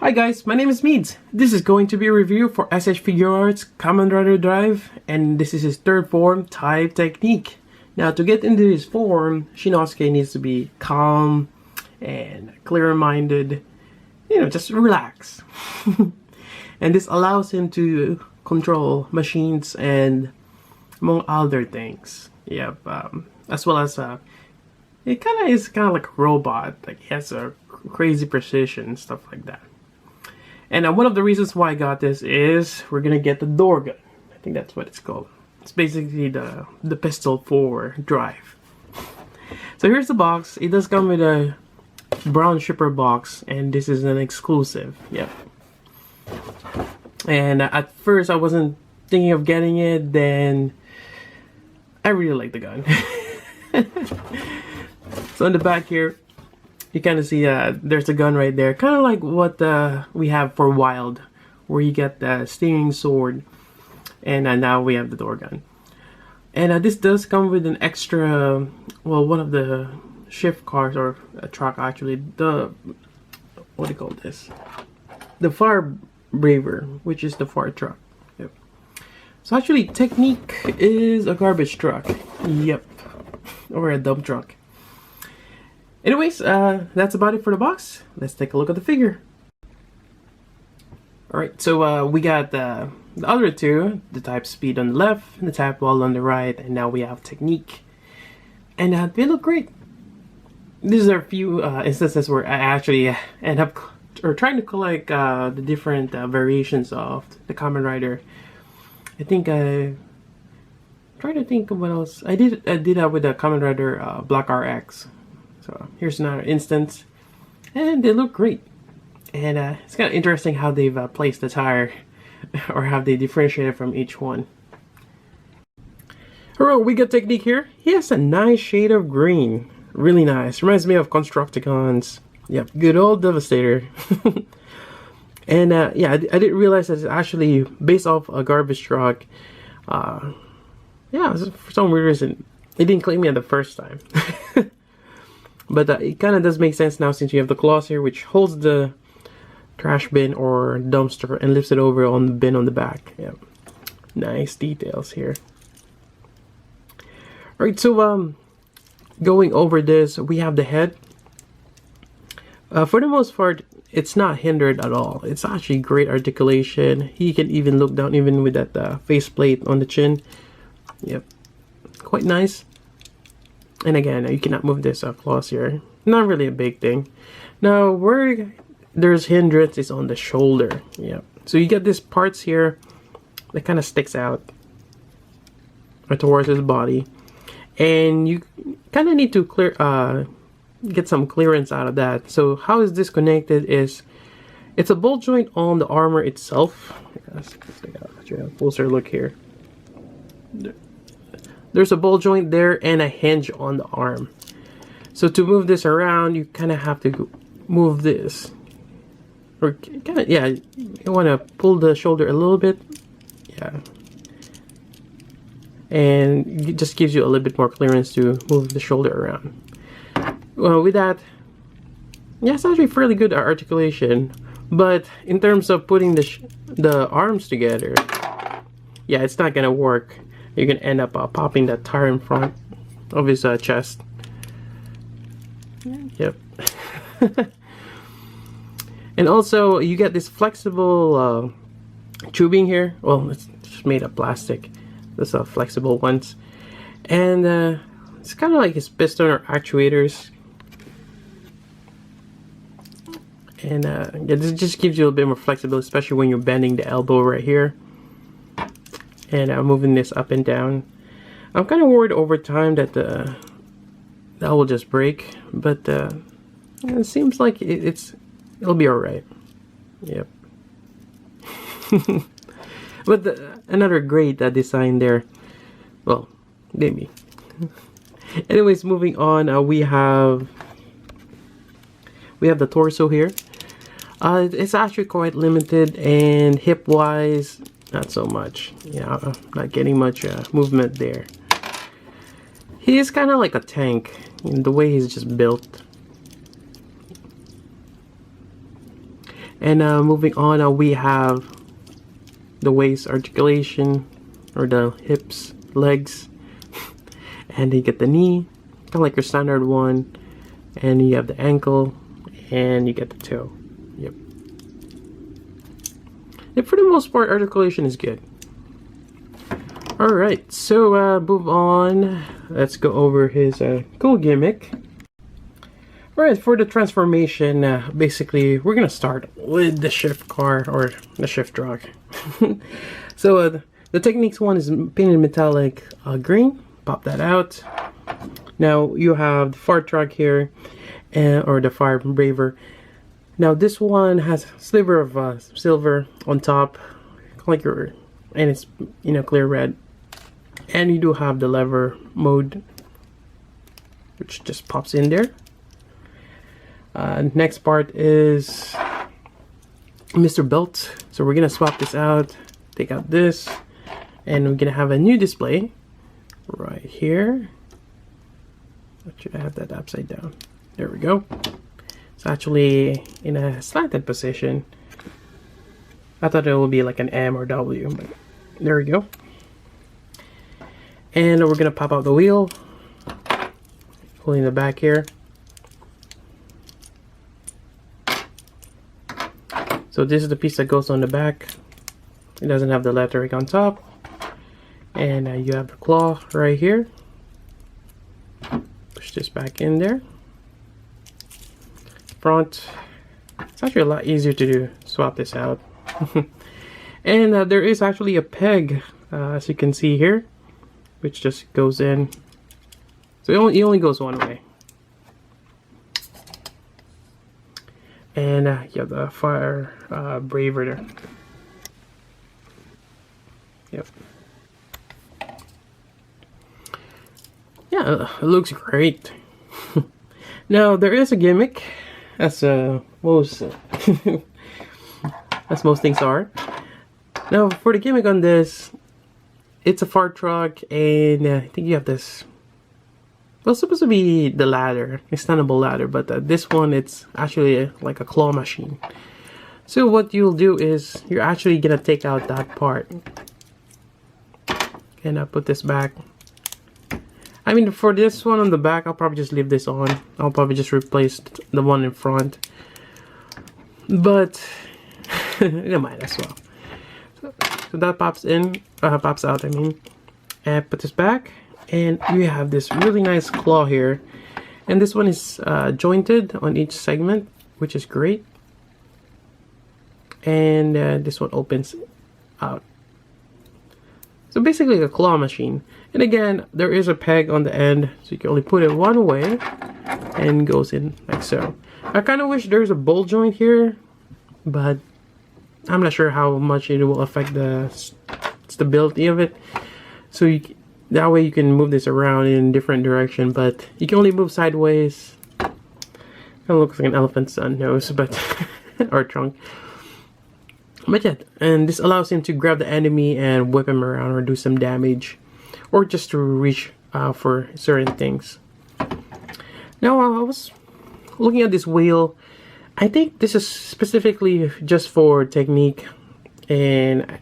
Hi guys, my name is Meads. This is going to be a review for SH Figuarts Kamen Rider Drive, and this is his third form, type Technic. Now to get into his form, Shinosuke needs to be calm and clear-minded, just relax. And this allows him to control machines and among other things. Yep, as well as it is kind of like a robot. Like he has a crazy precision and stuff like that. And one of the reasons why I got this is we're gonna get the door gun. I think that's what it's called. It's basically the pistol for drive. So here's the box. It does come with a brown shipper box, and this is an exclusive. Yep. And at first I wasn't thinking of getting it. Then I really like the gun. So in the back here, you kind of see there's a gun right there, kind of like what we have for Wild, where you get the steering sword, and now we have the door gun. And this does come with an extra, well, one of the shift cars, or a truck actually, what do you call this? The fire braver, which is the fire truck. Yep. So actually, Technic is a garbage truck. Yep. Or a dump truck. Anyways, that's about it for the box. Let's take a look at the figure. Alright, so we got the other two, the type speed on the left, the type wall on the right, and now we have Technic. And they look great. These are a few instances where I actually end up trying to collect the different variations of the Kamen Rider. I think trying to think of what else. I did that with the Kamen Rider Black RX. So here's another instance, and they look great. And it's kind of interesting how they've placed the tire, or how they differentiate from each one. Alright, we got Technic here. He has a nice shade of green, really nice. Reminds me of Constructicons. Yep, good old Devastator. And yeah, I didn't realize that it's actually based off a garbage truck. Yeah, for some weird reason, it didn't click me at the first time. But it kind of does make sense now, since you have the claws here, which holds the trash bin or dumpster and lifts it over on the bin on the back. Yeah, nice details here. Alright, so going over this, we have the head. For the most part, it's not hindered at all. It's actually great articulation. He can even look down, even with that faceplate on the chin. Yep, quite nice. And again, you cannot move this claws here. Not really a big thing. Now, where there's hindrance is on the shoulder. Yep. So you get these parts here that kind of sticks out towards his body, and you kind of need to get some clearance out of that. So how is this connected? Is it's a bolt joint on the armor itself. Let's take a closer look here. There's a bolt joint there and a hinge on the arm. So to move this around, you kind of have to move this, or kind of, yeah, you want to pull the shoulder a little bit, yeah, and it just gives you a little bit more clearance to move the shoulder around. Well, with that, yeah, it's actually fairly good articulation, but in terms of putting the arms together, yeah, it's not gonna work. You're gonna end up popping that tire in front of his chest. Yep. And also, you get this flexible tubing here. Well, it's just made of plastic. Those are flexible ones, and it's kind of like his piston or actuators. And yeah, this just gives you a little bit more flexibility, especially when you're bending the elbow right here. And I'm moving this up and down. I'm kind of worried over time that that will just break, but it seems like it'll be alright. Yep. But another great design there. Well, maybe. Anyways, moving on, we have the torso here. It's actually quite limited, and hip wise, not so much. Yeah, not getting much movement there. He is kind of like a tank in the way he's just built. And moving on, we have the waist articulation, or the hips, legs, and you get the knee, kind of like your standard one, and you have the ankle, and you get the toe. Yep. And for the most part, articulation is good. Alright, so move on. Let's go over his cool gimmick. Alright, for the transformation, basically, we're gonna start with the shift car, or the shift drag. So, the Technics one is painted metallic green. Pop that out. Now, you have the fire truck here, or the fire braver. Now, this one has a sliver of silver on top, like your, and it's, you know, clear red. And you do have the lever mode, which just pops in there. Next part is Mr. Belt. So we're gonna swap this out, take out this, and we're gonna have a new display right here. Should I have that upside down? There we go. It's actually in a slanted position. I thought it would be like an M or W, but there we go. And we're gonna pop out the wheel, pulling the back here. So this is the piece that goes on the back. It doesn't have the lettering on top. And you have the claw right here. Push this back in there. Front. It's actually a lot easier to do. Swap this out. And there is actually a peg, as you can see here, which just goes in. So it only goes one way. And you have the fire braver there. Yep. Yeah, it looks great. Now there is a gimmick, as most as most things are. Now for the gimmick on this, it's a fire truck, and I think you have this. Well, it's supposed to be the ladder, extendable ladder, but this one, it's actually like a claw machine. So what you'll do is you're actually gonna take out that part, and I'll put this back. I mean, for this one on the back, I'll probably just leave this on. I'll probably just replace the one in front, but you might as well. So that pops in, pops out, I mean, and put this back, and you have this really nice claw here, and this one is jointed on each segment, which is great. And this one opens out. So basically a claw machine. And again, there is a peg on the end, so you can only put it one way, and it goes in like so. I kind of wish there's a ball joint here, but I'm not sure how much it will affect the stability of it. So that way you can move this around in different direction, but you can only move sideways. Kind of looks like an elephant's nose, but or trunk. But yeah, and this allows him to grab the enemy and whip him around or do some damage, or just to reach for certain things. Now I was looking at this wheel. I think this is specifically just for Technic, and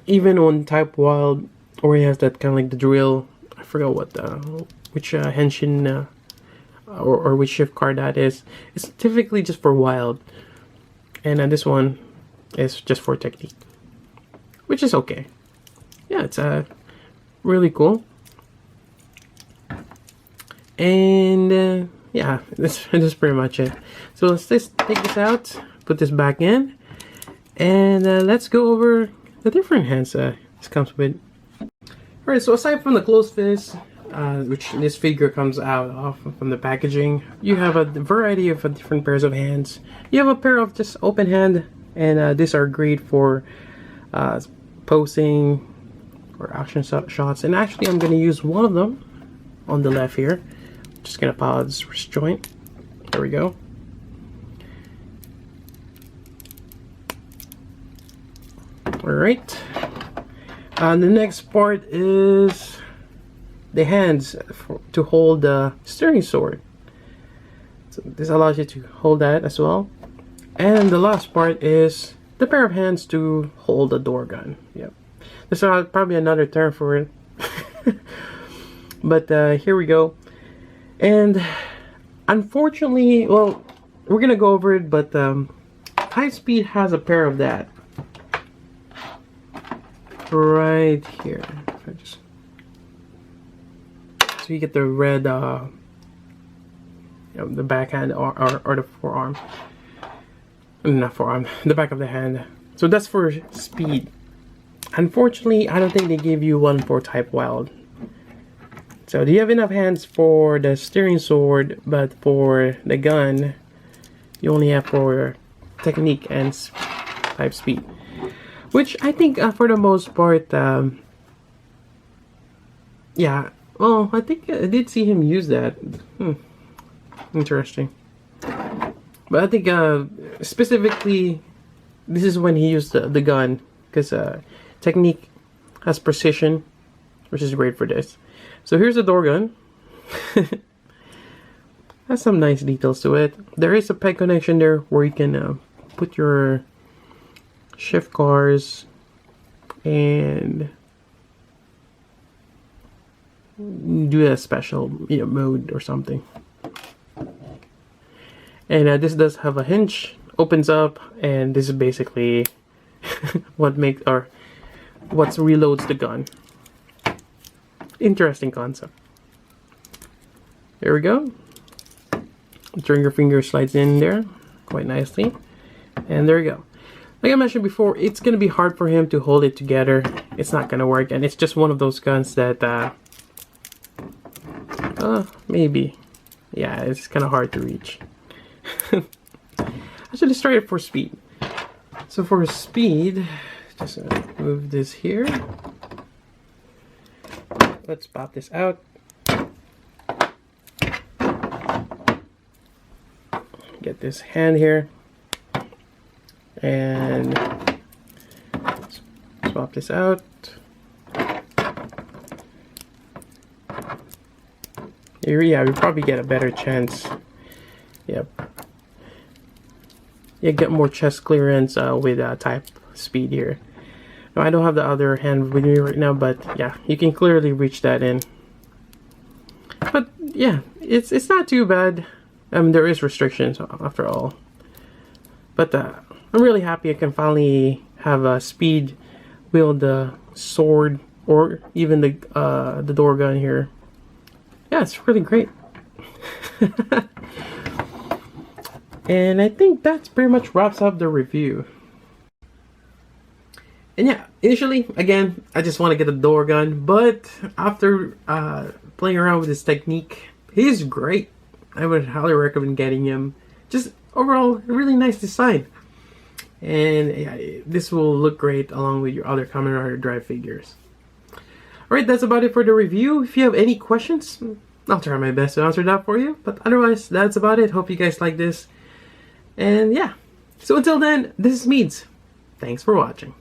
even on Type Wild, or he has that kind of like the drill. I forgot what which henshin or which shift card that is. It's typically just for Wild, and this one is just for Technic, which is okay. Yeah, it's really cool. And yeah, that's pretty much it. So let's just take this out, put this back in, and let's go over the different hands this comes with. Alright, so aside from the closed fist, which this figure comes out of from the packaging, you have a variety of different pairs of hands. You have a pair of just open hand, and these are great for posing or action shots. And actually, I'm going to use one of them on the left here. Just going to pop out this wrist joint. There we go. Alright. The next part is the hands to hold the steering sword. So this allows you to hold that as well. And the last part is the pair of hands to hold the door gun. Yep. There's probably another term for it. But here we go. And unfortunately, well, we're gonna go over it, but High Speed has a pair of that right here. So you get the red, the backhand or the forearm. Not forearm, the back of the hand. So that's for speed. Unfortunately, I don't think they gave you one for type wild. So do you have enough hands for the steering sword, but for the gun, you only have for technique and type speed. Which I think for the most part, yeah, well, I think I did see him use that. Interesting. But I think specifically, this is when he used the gun, because technique has precision, which is great for this. So here's the door gun. Has some nice details to it. There is a peg connection there where you can put your shift cars and do a special mode or something. And this does have a hinge, opens up, and this is basically what reloads the gun. Interesting concept. There we go. Turn your finger, slides in there quite nicely, and there you go. Like I mentioned before, it's gonna be hard for him to hold it together. It's not gonna work, and it's just one of those guns that maybe, yeah, it's kind of hard to reach. I should just try it for speed. So for speed, just move this here. Let's pop this out. Get this hand here. And swap this out. Yeah, we probably get a better chance. Yep. You get more chest clearance with type speed here. Now, I don't have the other hand with me right now, but yeah, you can clearly reach that in. But yeah, it's not too bad. There is restrictions after all. But I'm really happy I can finally have a speed wield the sword or even the door gun here. Yeah, it's really great. And I think that's pretty much wraps up the review. And yeah, initially, again, I just want to get the door gun, but after playing around with this technique, he's great. I would highly recommend getting him. Just overall, a really nice design. And yeah, this will look great along with your other Kamen Rider Drive figures. Alright, that's about it for the review. If you have any questions, I'll try my best to answer that for you. But otherwise, that's about it. Hope you guys like this. And yeah, so until then, this is Meads. Thanks for watching.